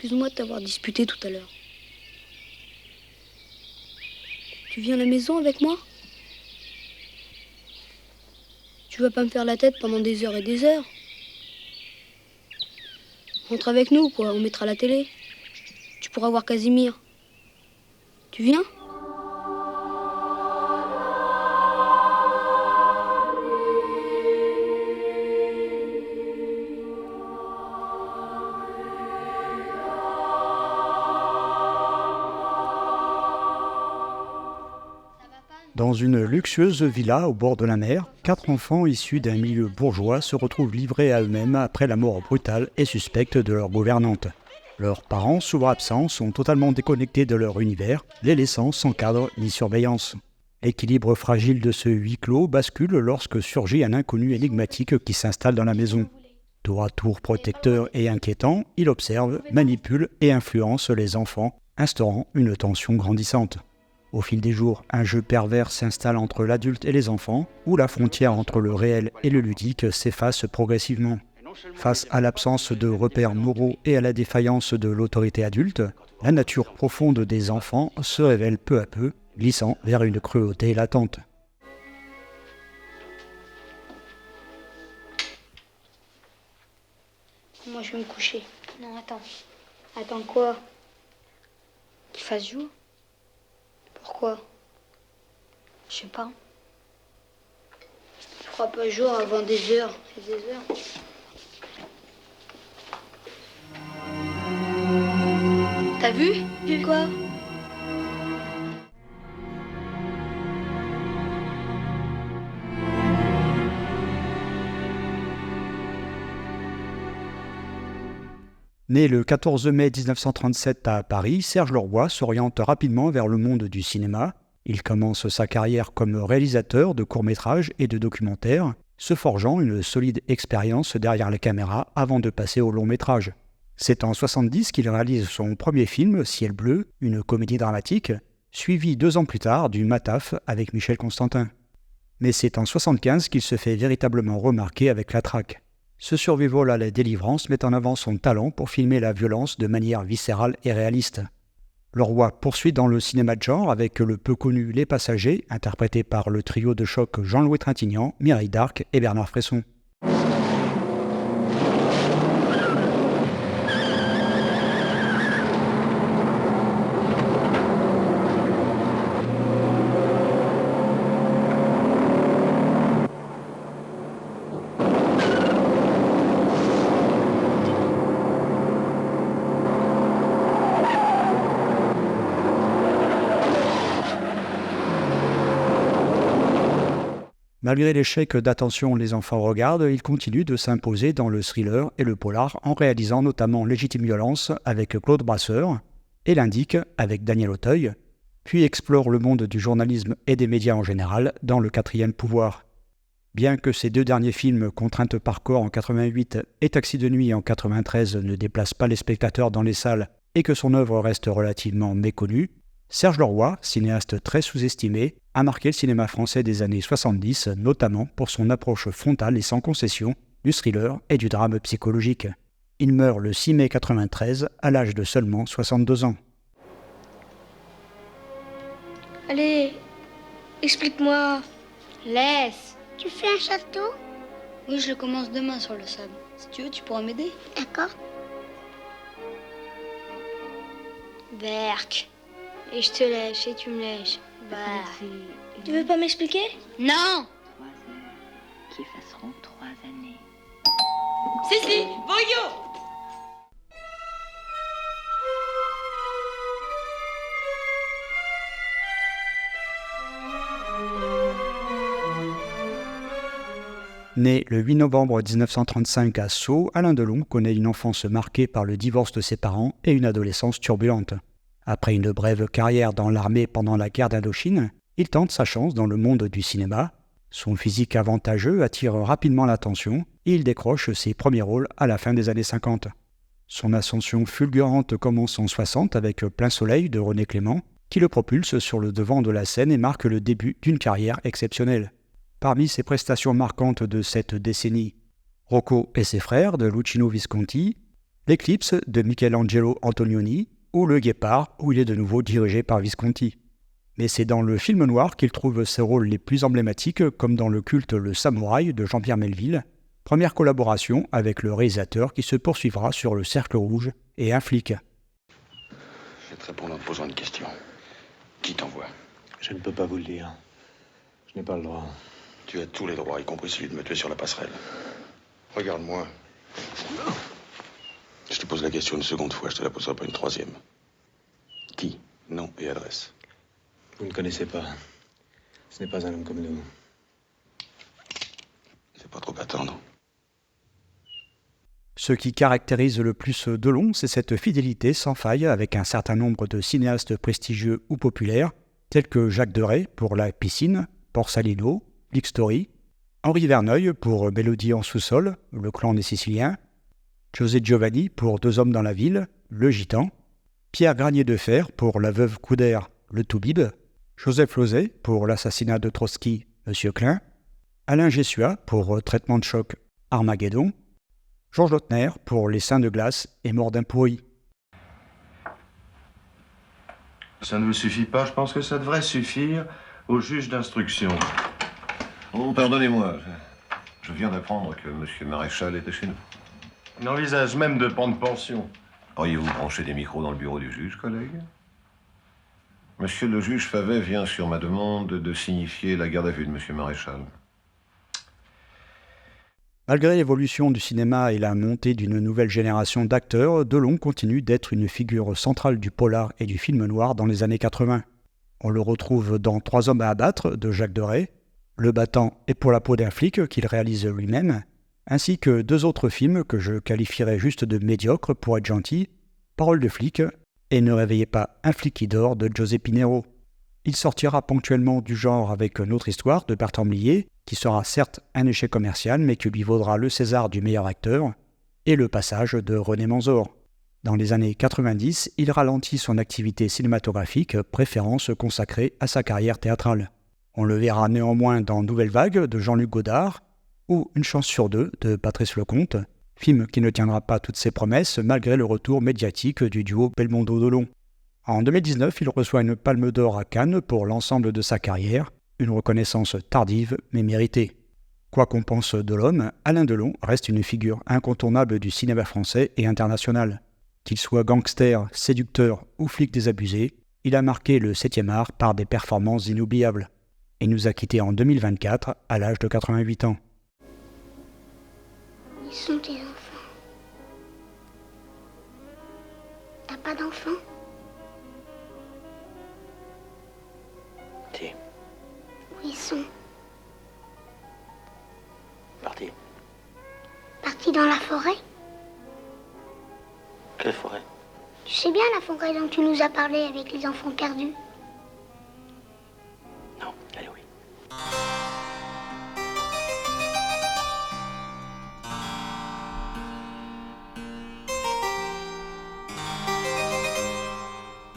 Excuse-moi de t'avoir disputé tout à l'heure. Tu viens à la maison avec moi? Tu vas pas me faire la tête pendant des heures et des heures? Rentre avec nous, quoi. On mettra la télé. Tu pourras voir Casimir. Tu viens? Dans une luxueuse villa au bord de la mer, 4 enfants issus d'un milieu bourgeois se retrouvent livrés à eux-mêmes après la mort brutale et suspecte de leur gouvernante. Leurs parents, souvent absents, sont totalement déconnectés de leur univers, les laissant sans cadre ni surveillance. L'équilibre fragile de ce huis clos bascule lorsque surgit un inconnu énigmatique qui s'installe dans la maison. Tour à tour protecteur et inquiétant, il observe, manipule et influence les enfants, instaurant une tension grandissante. Au fil des jours, un jeu pervers s'installe entre l'adulte et les enfants, où la frontière entre le réel et le ludique s'efface progressivement. Face à l'absence de repères moraux et à la défaillance de l'autorité adulte, la nature profonde des enfants se révèle peu à peu, glissant vers une cruauté latente. Moi, je vais me coucher. Non, attends. Attends quoi? Qu'il fasse jour? Pourquoi? Je sais pas. Je crois pas jour avant des heures et des heures. T'as vu? Quoi? Né le 14 mai 1937 à Paris, Serge Leroy s'oriente rapidement vers le monde du cinéma. Il commence sa carrière comme réalisateur de courts-métrages et de documentaires, se forgeant une solide expérience derrière la caméra avant de passer au long-métrage. C'est en 1970 qu'il réalise son premier film, Ciel bleu, une comédie dramatique, suivi 2 ans plus tard du Mataf avec Michel Constantin. Mais c'est en 1975 qu'il se fait véritablement remarquer avec La Traque. Ce survival à la délivrance met en avant son talent pour filmer la violence de manière viscérale et réaliste. Leroy poursuit dans le cinéma de genre avec le peu connu Les Passagers, interprété par le trio de choc Jean-Louis Trintignant, Mireille Darc et Bernard Fresson. Malgré l'échec d'Attention, les enfants regardent, il continue de s'imposer dans le thriller et le polar en réalisant notamment Légitime violence avec Claude Brasseur et L'Indique avec Daniel Auteuil, puis explore le monde du journalisme et des médias en général dans Le Quatrième pouvoir. Bien que ces 2 derniers films, Contrainte par corps en 88 et Taxi de nuit en 93, ne déplacent pas les spectateurs dans les salles et que son œuvre reste relativement méconnue, Serge Leroy, cinéaste très sous-estimé, a marqué le cinéma français des années 70, notamment pour son approche frontale et sans concession du thriller et du drame psychologique. Il meurt le 6 mai 93 à l'âge de seulement 62 ans. Allez, explique-moi. Laisse. Tu fais un château? Oui, je le commence demain sur le sable. Si tu veux, tu pourras m'aider. D'accord. Berk. Et je te lèche et tu me lèches. Bah. Tu veux pas m'expliquer? Non! 3 heures qui effaceront 3 années. Cécile, voyons! Né le 8 novembre 1935 à Sceaux, Alain Delon connaît une enfance marquée par le divorce de ses parents et une adolescence turbulente. Après une brève carrière dans l'armée pendant la guerre d'Indochine, il tente sa chance dans le monde du cinéma. Son physique avantageux attire rapidement l'attention et il décroche ses premiers rôles à la fin des années 50. Son ascension fulgurante commence en 60 avec Plein soleil de René Clément, qui le propulse sur le devant de la scène et marque le début d'une carrière exceptionnelle. Parmi ses prestations marquantes de cette décennie, Rocco et ses frères de Luchino Visconti, L'Éclipse de Michelangelo Antonioni ou Le Guépard où il est de nouveau dirigé par Visconti. Mais c'est dans le film noir qu'il trouve ses rôles les plus emblématiques comme dans le culte Le Samouraï de Jean-Pierre Melville, première collaboration avec le réalisateur qui se poursuivra sur Le Cercle Rouge et Un flic. Je vais te répondre en te posant une question. Qui t'envoie? Je ne peux pas vous le dire. Je n'ai pas le droit. Tu as tous les droits, y compris celui de me tuer sur la passerelle. Regarde-moi. Je te pose la question une seconde fois, je te la poserai pas une troisième. Qui? Nom et adresse. Vous ne connaissez pas. Ce n'est pas un homme comme nous. C'est pas trop attendre. Ce qui caractérise le plus Delon, c'est cette fidélité sans faille avec un certain nombre de cinéastes prestigieux ou populaires, tels que Jacques Deray pour La Piscine, Borsalino, L'Historie, Henri Verneuil pour Mélodie en sous-sol, Le Clan des Siciliens, José Giovanni pour Deux hommes dans la ville, Le Gitan, Pierre Granier de Fer pour La Veuve Coudert, Le Toubib, Joseph Losey pour L'assassinat de Trotsky, Monsieur Klein, Alain Gessua pour Traitement de choc, Armageddon, Georges Lautner pour Les Seins de glace et Mort d'un pourri. Ça ne vous suffit pas, je pense que ça devrait suffire au juge d'instruction. Oh, pardonnez-moi. Je viens d'apprendre que Monsieur Maréchal était chez nous. Il envisage même de prendre pension. Auriez-vous branché des micros dans le bureau du juge, collègue? Monsieur le juge Favet vient sur ma demande de signifier la garde à vue de Monsieur Maréchal. Malgré l'évolution du cinéma et la montée d'une nouvelle génération d'acteurs, Delon continue d'être une figure centrale du polar et du film noir dans les années 80. On le retrouve dans Trois hommes à abattre de Jacques Deray, Le battant et Pour la peau d'un flic qu'il réalise lui-même, ainsi que deux autres films que je qualifierais juste de médiocres pour être gentil, Parole de flic et Ne réveillez pas un flic qui dort de José Pinheiro. Il sortira ponctuellement du genre avec Notre histoire de Bertrand Blier, qui sera certes un échec commercial, mais qui lui vaudra le César du meilleur acteur, et Le Passage de René Manzor. Dans les années 90, il ralentit son activité cinématographique, préférant se consacrer à sa carrière théâtrale. On le verra néanmoins dans Nouvelle Vague de Jean-Luc Godard, ou Une chance sur deux de Patrice Lecomte, film qui ne tiendra pas toutes ses promesses malgré le retour médiatique du duo Belmondo-Delon. En 2019, il reçoit une Palme d'Or à Cannes pour l'ensemble de sa carrière, une reconnaissance tardive mais méritée. Quoi qu'on pense de l'homme, Alain Delon reste une figure incontournable du cinéma français et international. Qu'il soit gangster, séducteur ou flic désabusé, il a marqué le 7e art par des performances inoubliables. Et nous a quittés en 2024 à l'âge de 88 ans. Ils sont tes enfants. T'as pas d'enfants? Si. Où ils sont? Parti. Partis dans la forêt? Quelle forêt? Tu sais bien la forêt dont tu nous as parlé avec les enfants perdus? Non, allez oui.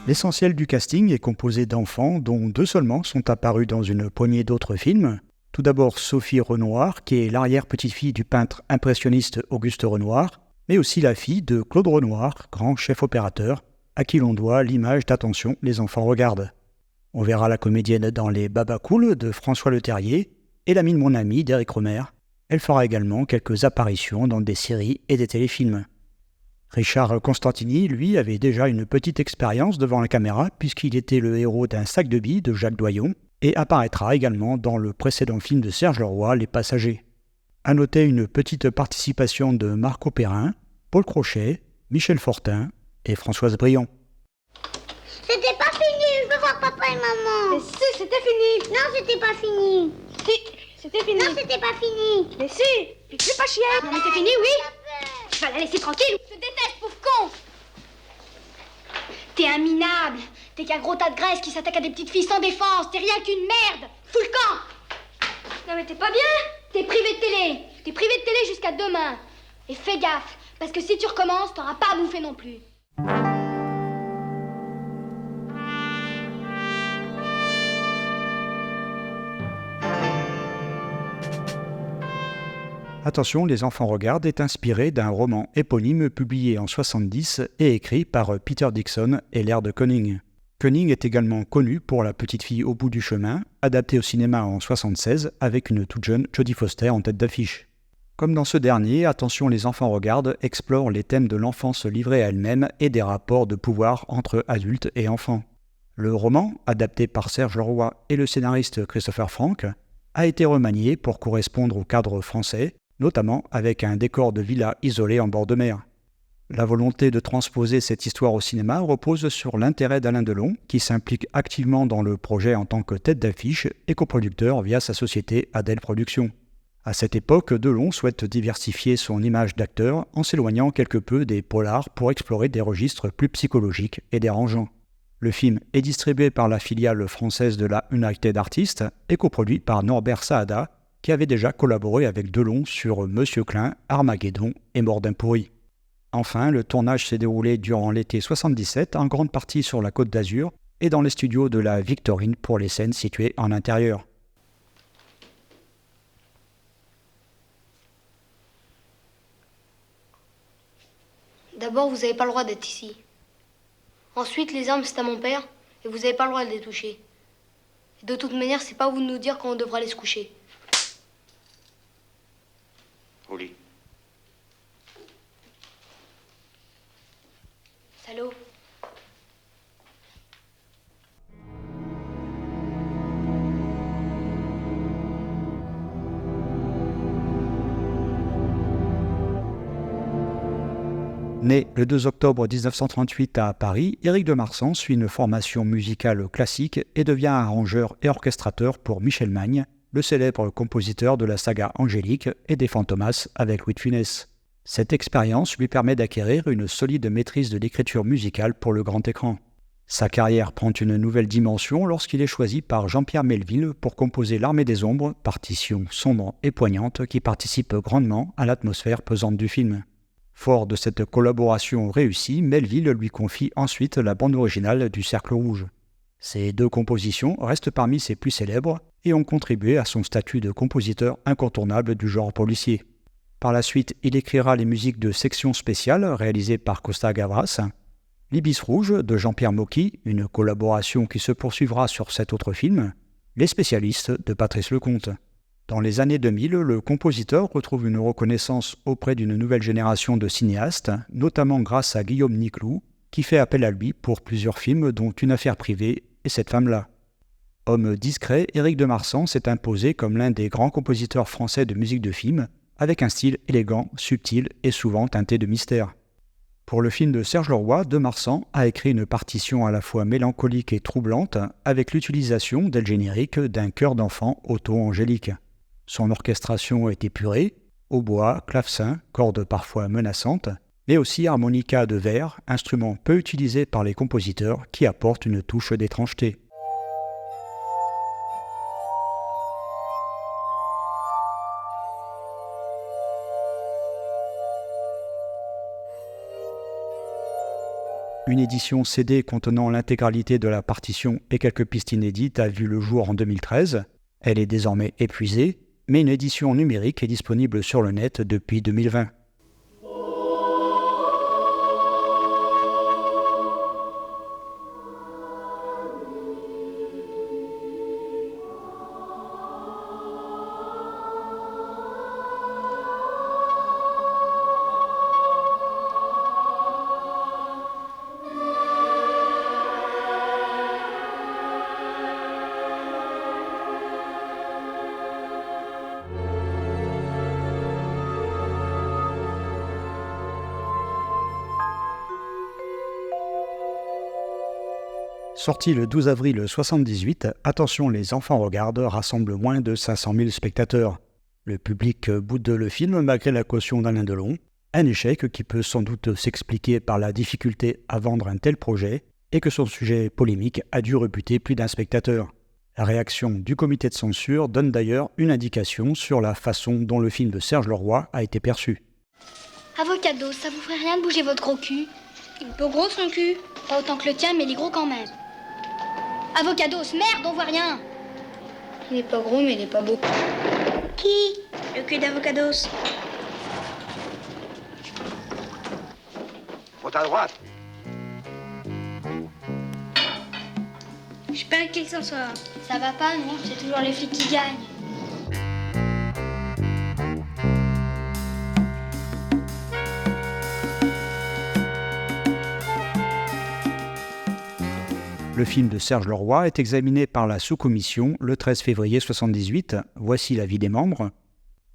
L'essentiel du casting est composé d'enfants dont deux seulement sont apparus dans une poignée d'autres films. Tout d'abord Sophie Renoir, qui est l'arrière-petite-fille du peintre impressionniste Auguste Renoir, mais aussi la fille de Claude Renoir, grand chef opérateur, à qui l'on doit l'image d'Attention, les enfants regardent. On verra la comédienne dans Les Babacools de François Leterrier et L'ami de mon ami d'Éric Rohmer. Elle fera également quelques apparitions dans des séries et des téléfilms. Richard Constantini, lui, avait déjà une petite expérience devant la caméra puisqu'il était le héros d'un sac de billes de Jacques Doyon et apparaîtra également dans le précédent film de Serge Leroy, Les Passagers. À noter une petite participation de Marco Perrin, Paul Crochet, Michel Fortin et Françoise Briand. C'était pas fini, je veux voir papa et maman. Mais si, c'était fini. Non, c'était pas fini. Si, c'était fini. Non, c'était pas fini. Mais si, puis tu fais pas chier. Non, mais c'est fini, oui. Tu vas la laisser tranquille. Je te déteste, pauvre con. T'es un minable. T'es qu'un gros tas de graisse qui s'attaque à des petites filles sans défense. T'es rien qu'une merde. Fous le camp. Non, mais t'es pas bien. T'es privé de télé. T'es privé de télé jusqu'à demain. Et fais gaffe, parce que si tu recommences, t'auras pas à bouffer non plus. À Attention, Les enfants regardent est inspiré d'un roman éponyme publié en 1970 et écrit par Peter Dixon et Laird Coning. Coning est également connu pour La petite fille au bout du chemin, adapté au cinéma en 1976 avec une toute jeune Jodie Foster en tête d'affiche. Comme dans ce dernier, Attention, Les enfants regardent explore les thèmes de l'enfance livrée à elle-même et des rapports de pouvoir entre adultes et enfants. Le roman, adapté par Serge Leroy et le scénariste Christopher Frank, a été remanié pour correspondre au cadre français, notamment avec un décor de villa isolé en bord de mer. La volonté de transposer cette histoire au cinéma repose sur l'intérêt d'Alain Delon, qui s'implique activement dans le projet en tant que tête d'affiche et coproducteur via sa société Adèle Productions. À cette époque, Delon souhaite diversifier son image d'acteur en s'éloignant quelque peu des polars pour explorer des registres plus psychologiques et dérangeants. Le film est distribué par la filiale française de la United Artists et coproduit par Norbert Saada, qui avait déjà collaboré avec Delon sur Monsieur Klein, Armageddon et Mordin pourri. Enfin, le tournage s'est déroulé durant l'été 77, en grande partie sur la Côte d'Azur et dans les studios de la Victorine pour les scènes situées en intérieur. D'abord, vous n'avez pas le droit d'être ici. Ensuite, les armes, c'est à mon père, et vous n'avez pas le droit de les toucher. Et de toute manière, c'est pas à vous de nous dire quand on devra aller se coucher. Au lit. Salaud. Né le 2 octobre 1938 à Paris, Éric de Marsan suit une formation musicale classique et devient arrangeur et orchestrateur pour Michel Magne, le célèbre compositeur de la saga Angélique et des Fantomas avec Louis de Funès. Cette expérience lui permet d'acquérir une solide maîtrise de l'écriture musicale pour le grand écran. Sa carrière prend une nouvelle dimension lorsqu'il est choisi par Jean-Pierre Melville pour composer L'Armée des Ombres, partition sombre et poignante qui participe grandement à l'atmosphère pesante du film. Fort de cette collaboration réussie, Melville lui confie ensuite la bande originale du Cercle Rouge. Ces deux compositions restent parmi ses plus célèbres et ont contribué à son statut de compositeur incontournable du genre policier. Par la suite, il écrira les musiques de Section spéciale réalisées par Costa Gavras, L'Ibis Rouge de Jean-Pierre Mocky, une collaboration qui se poursuivra sur 7 autres films, Les Spécialistes de Patrice Lecomte. Dans les années 2000, le compositeur retrouve une reconnaissance auprès d'une nouvelle génération de cinéastes, notamment grâce à Guillaume Niclou, qui fait appel à lui pour plusieurs films dont Une affaire privée et Cette femme-là. Homme discret, Éric de Marsan s'est imposé comme l'un des grands compositeurs français de musique de film, avec un style élégant, subtil et souvent teinté de mystère. Pour le film de Serge Leroy, de Marsan a écrit une partition à la fois mélancolique et troublante, avec l'utilisation dès le générique d'un chœur d'enfant au ton angélique. Son orchestration est épurée, hautbois, clavecin, cordes parfois menaçantes, mais aussi harmonica de verre, instrument peu utilisé par les compositeurs qui apporte une touche d'étrangeté. Une édition CD contenant l'intégralité de la partition et quelques pistes inédites a vu le jour en 2013. Elle est désormais épuisée, mais une édition numérique est disponible sur le net depuis 2020. Sorti le 12 avril 1978, Attention, les enfants regardent rassemble moins de 500 000 spectateurs. Le public boude le film malgré la caution d'Alain Delon, un échec qui peut sans doute s'expliquer par la difficulté à vendre un tel projet et que son sujet polémique a dû rebuter plus d'un spectateur. La réaction du comité de censure donne d'ailleurs une indication sur la façon dont le film de Serge Leroy a été perçu. Avocado, ça vous ferait rien de bouger votre gros cul? Il est peu gros son cul. Pas autant que le tien, mais il est gros quand même. Avocados, merde, on voit rien. Il est pas gros, mais il est pas beau. Qui? Le cul d'Avocados. Faute à droite. Je suis pas inquiet que ça soit. Ça va pas, non? C'est toujours les flics qui gagnent. Le film de Serge Leroy est examiné par la sous-commission le 13 février 1978. Voici l'avis des membres.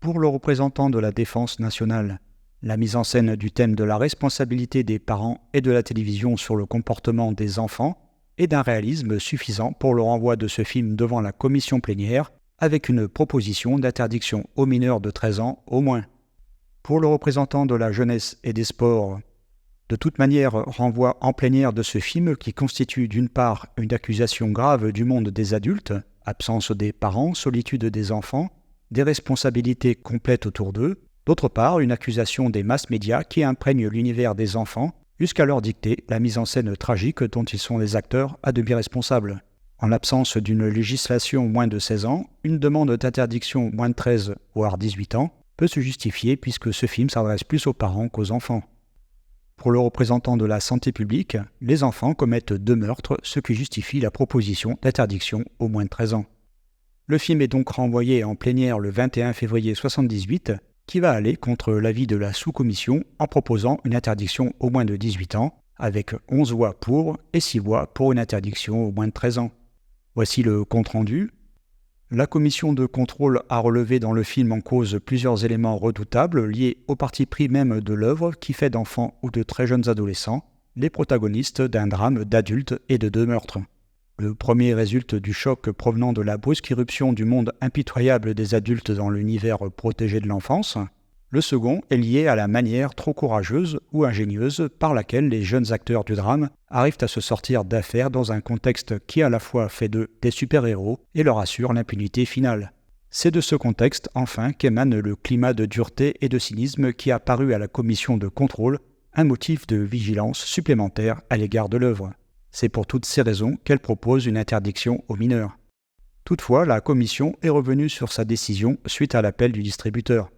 Pour le représentant de la Défense nationale, la mise en scène du thème de la responsabilité des parents et de la télévision sur le comportement des enfants est d'un réalisme suffisant pour le renvoi de ce film devant la commission plénière avec une proposition d'interdiction aux mineurs de 13 ans au moins. Pour le représentant de la jeunesse et des sports, de toute manière, renvoi en plénière de ce film qui constitue d'une part une accusation grave du monde des adultes, absence des parents, solitude des enfants, des responsabilités complètes autour d'eux, d'autre part une accusation des masses médias qui imprègnent l'univers des enfants jusqu'à leur dicter la mise en scène tragique dont ils sont les acteurs à demi responsables. En l'absence d'une législation moins de 16 ans, une demande d'interdiction moins de 13 voire 18 ans peut se justifier puisque ce film s'adresse plus aux parents qu'aux enfants. Pour le représentant de la santé publique, les enfants commettent 2 meurtres, ce qui justifie la proposition d'interdiction aux moins de 13 ans. Le film est donc renvoyé en plénière le 21 février 1978, qui va aller contre l'avis de la sous-commission en proposant une interdiction aux moins de 18 ans, avec 11 voix pour et 6 voix pour une interdiction aux moins de 13 ans. Voici le compte-rendu. La commission de contrôle a relevé dans le film en cause plusieurs éléments redoutables liés au parti pris même de l'œuvre qui fait d'enfants ou de très jeunes adolescents les protagonistes d'un drame d'adultes et de 2 meurtres. Le premier résulte du choc provenant de la brusque irruption du monde impitoyable des adultes dans l'univers protégé de l'enfance. Le second est lié à la manière trop courageuse ou ingénieuse par laquelle les jeunes acteurs du drame arrivent à se sortir d'affaires dans un contexte qui à la fois fait d'eux des super-héros et leur assure l'impunité finale. C'est de ce contexte, enfin, qu'émane le climat de dureté et de cynisme qui a paru à la commission de contrôle, un motif de vigilance supplémentaire à l'égard de l'œuvre. C'est pour toutes ces raisons qu'elle propose une interdiction aux mineurs. Toutefois, la commission est revenue sur sa décision suite à l'appel du distributeur.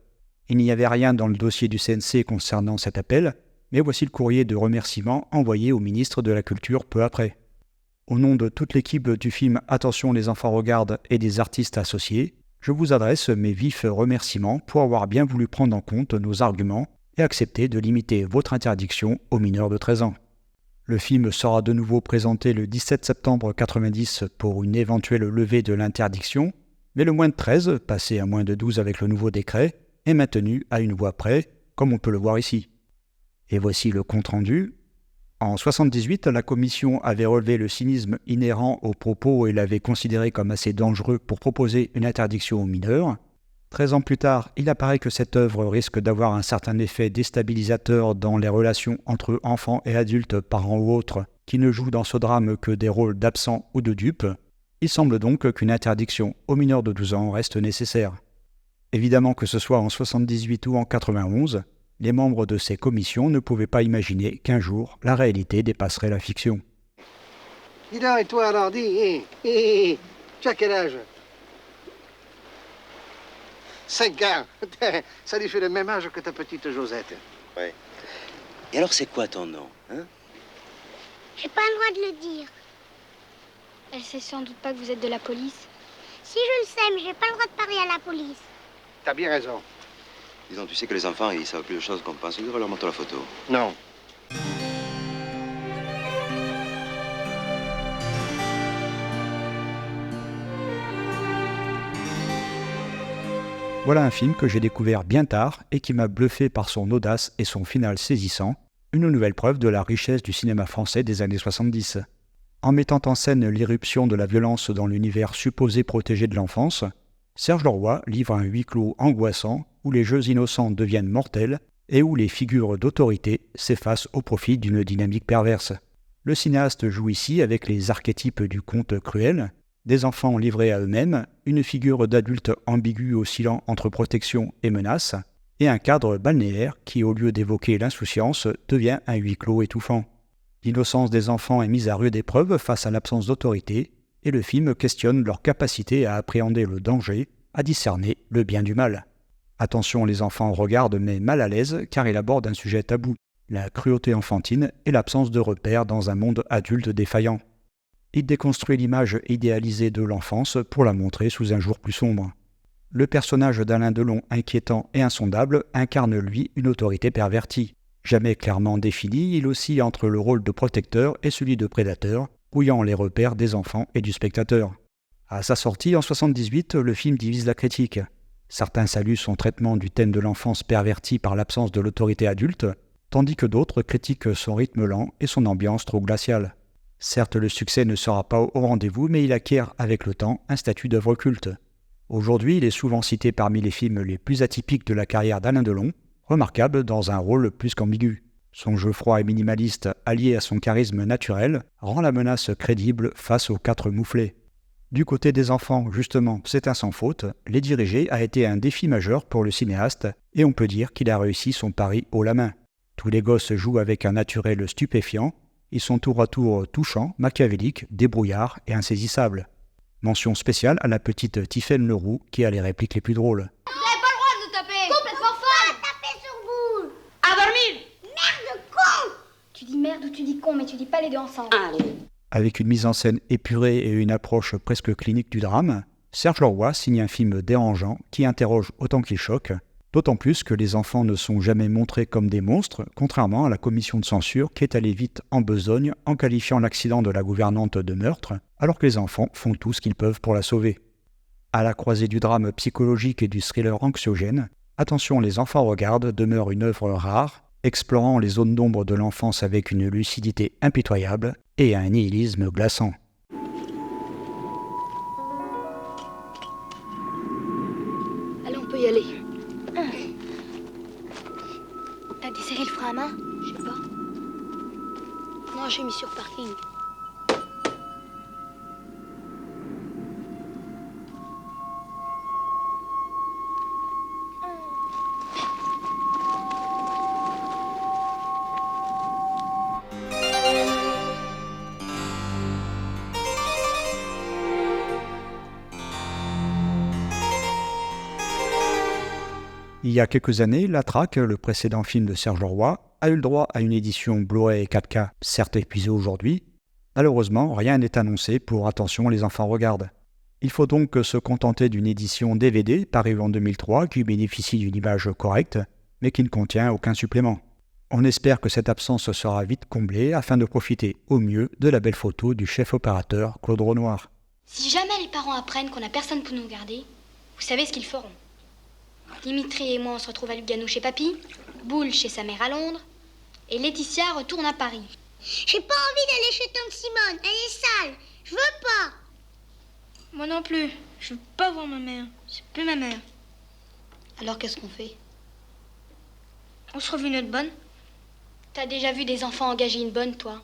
Il n'y avait rien dans le dossier du CNC concernant cet appel, mais voici le courrier de remerciement envoyé au ministre de la Culture peu après. Au nom de toute l'équipe du film Attention les enfants regardent et des artistes associés, je vous adresse mes vifs remerciements pour avoir bien voulu prendre en compte nos arguments et accepter de limiter votre interdiction aux mineurs de 13 ans. Le film sera de nouveau présenté le 17 septembre 1990 pour une éventuelle levée de l'interdiction, mais le moins de 13, passé à moins de 12 avec le nouveau décret, est maintenu à une voix près, comme on peut le voir ici. Et voici le compte-rendu. En 1978, la commission avait relevé le cynisme inhérent aux propos et l'avait considéré comme assez dangereux pour proposer une interdiction aux mineurs. 13 ans plus tard, il apparaît que cette œuvre risque d'avoir un certain effet déstabilisateur dans les relations entre enfants et adultes, parents ou autres, qui ne jouent dans ce drame que des rôles d'absents ou de dupes. Il semble donc qu'une interdiction aux mineurs de 12 ans reste nécessaire. Évidemment que ce soit en 78 ou en 91, les membres de ces commissions ne pouvaient pas imaginer qu'un jour, la réalité dépasserait la fiction. Dis donc, et toi alors, dis, tu as quel âge? 5 ans. Ça lui fait le même âge que ta petite Josette. Ouais. Et alors, c'est quoi ton nom, hein? J'ai pas le droit de le dire. Elle sait sans doute pas que vous êtes de la police. Si je le sais, mais j'ai pas le droit de parler à la police. T'as bien raison. Disons, tu sais que les enfants, ils savent plus de choses qu'on pense. On devrait leur montrer la photo. Non. Voilà un film que j'ai découvert bien tard et qui m'a bluffé par son audace et son final saisissant, une nouvelle preuve de la richesse du cinéma français des années 70. En mettant en scène l'irruption de la violence dans l'univers supposé protégé de l'enfance, Serge Leroy livre un huis clos angoissant où les jeux innocents deviennent mortels et où les figures d'autorité s'effacent au profit d'une dynamique perverse. Le cinéaste joue ici avec les archétypes du conte cruel, des enfants livrés à eux-mêmes, une figure d'adulte ambiguë oscillant entre protection et menace, et un cadre balnéaire qui, au lieu d'évoquer l'insouciance, devient un huis clos étouffant. L'innocence des enfants est mise à rude épreuve face à l'absence d'autorité, et le film questionne leur capacité à appréhender le danger, à discerner le bien du mal. Attention, les enfants regardent mais mal à l'aise car il aborde un sujet tabou. la cruauté enfantine et l'absence de repères dans un monde adulte défaillant. Il déconstruit l'image idéalisée de l'enfance pour la montrer sous un jour plus sombre. Le personnage d'Alain Delon, inquiétant et insondable, incarne lui une autorité pervertie. Jamais clairement défini, il oscille entre le rôle de protecteur et celui de prédateur, brouillant les repères des enfants et du spectateur. À sa sortie en 1978, le film divise la critique. Certains saluent son traitement du thème de l'enfance perverti par l'absence de l'autorité adulte, tandis que d'autres critiquent son rythme lent et son ambiance trop glaciale. Certes, le succès ne sera pas au rendez-vous, mais il acquiert avec le temps un statut d'œuvre culte. Aujourd'hui, il est souvent cité parmi les films les plus atypiques de la carrière d'Alain Delon, remarquable dans un rôle plus qu'ambigu. Son jeu froid et minimaliste, allié à son charisme naturel, rend la menace crédible face aux 4 mouflets. Du côté des enfants, justement, c'est un sans faute, les diriger a été un défi majeur pour le cinéaste, et on peut dire qu'il a réussi son pari haut la main. Tous les gosses jouent avec un naturel stupéfiant, ils sont tour à tour touchants, machiavéliques, débrouillards et insaisissables. Mention spéciale à la petite Tiffaine Leroux qui a les répliques les plus drôles. Vous n'avez pas le droit de nous taper. Complètement folle. Taper sur vous. À dormir. Merde, con. Tu dis merde ou tu dis con, mais tu dis pas les deux ensemble. Allez. Avec une mise en scène épurée et une approche presque clinique du drame, Serge Leroy signe un film dérangeant qui interroge autant qu'il choque, d'autant plus que les enfants ne sont jamais montrés comme des monstres, contrairement à la commission de censure qui est allée vite en besogne en qualifiant l'accident de la gouvernante de meurtre, alors que les enfants font tout ce qu'ils peuvent pour la sauver. À la croisée du drame psychologique et du thriller anxiogène, Attention, les enfants regardent demeure une œuvre rare, explorant les zones d'ombre de l'enfance avec une lucidité impitoyable et un nihilisme glaçant. Allez, on peut y aller. T'as desserré le frein à main? Je sais pas. Non, j'ai mis sur parking. Il y a quelques années, La Traque, le précédent film de Serge Leroy, a eu le droit à une édition Blu-ray 4K, certes épuisée aujourd'hui. Malheureusement, rien n'est annoncé pour Attention, les enfants regardent. Il faut donc se contenter d'une édition DVD parue en 2003 qui bénéficie d'une image correcte, mais qui ne contient aucun supplément. On espère que cette absence sera vite comblée afin de profiter au mieux de la belle photo du chef opérateur Claude Renoir. Si jamais les parents apprennent qu'on n'a personne pour nous garder, vous savez ce qu'ils feront. Dimitri et moi, on se retrouve à Lugano chez Papy, Boule chez sa mère à Londres, et Laetitia retourne à Paris. J'ai pas envie d'aller chez tante Simone, elle est sale. Je veux pas. Moi non plus. Je veux pas voir ma mère. C'est plus ma mère. Alors qu'est-ce qu'on fait? On se trouve une autre bonne. T'as déjà vu des enfants engager une bonne, toi?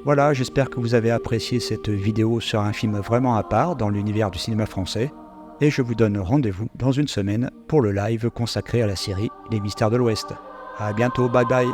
Voilà, j'espère que vous avez apprécié cette vidéo sur un film vraiment à part dans l'univers du cinéma français. Et je vous donne rendez-vous dans une semaine pour le live consacré à la série Les Mystères de l'Ouest. À bientôt, bye bye.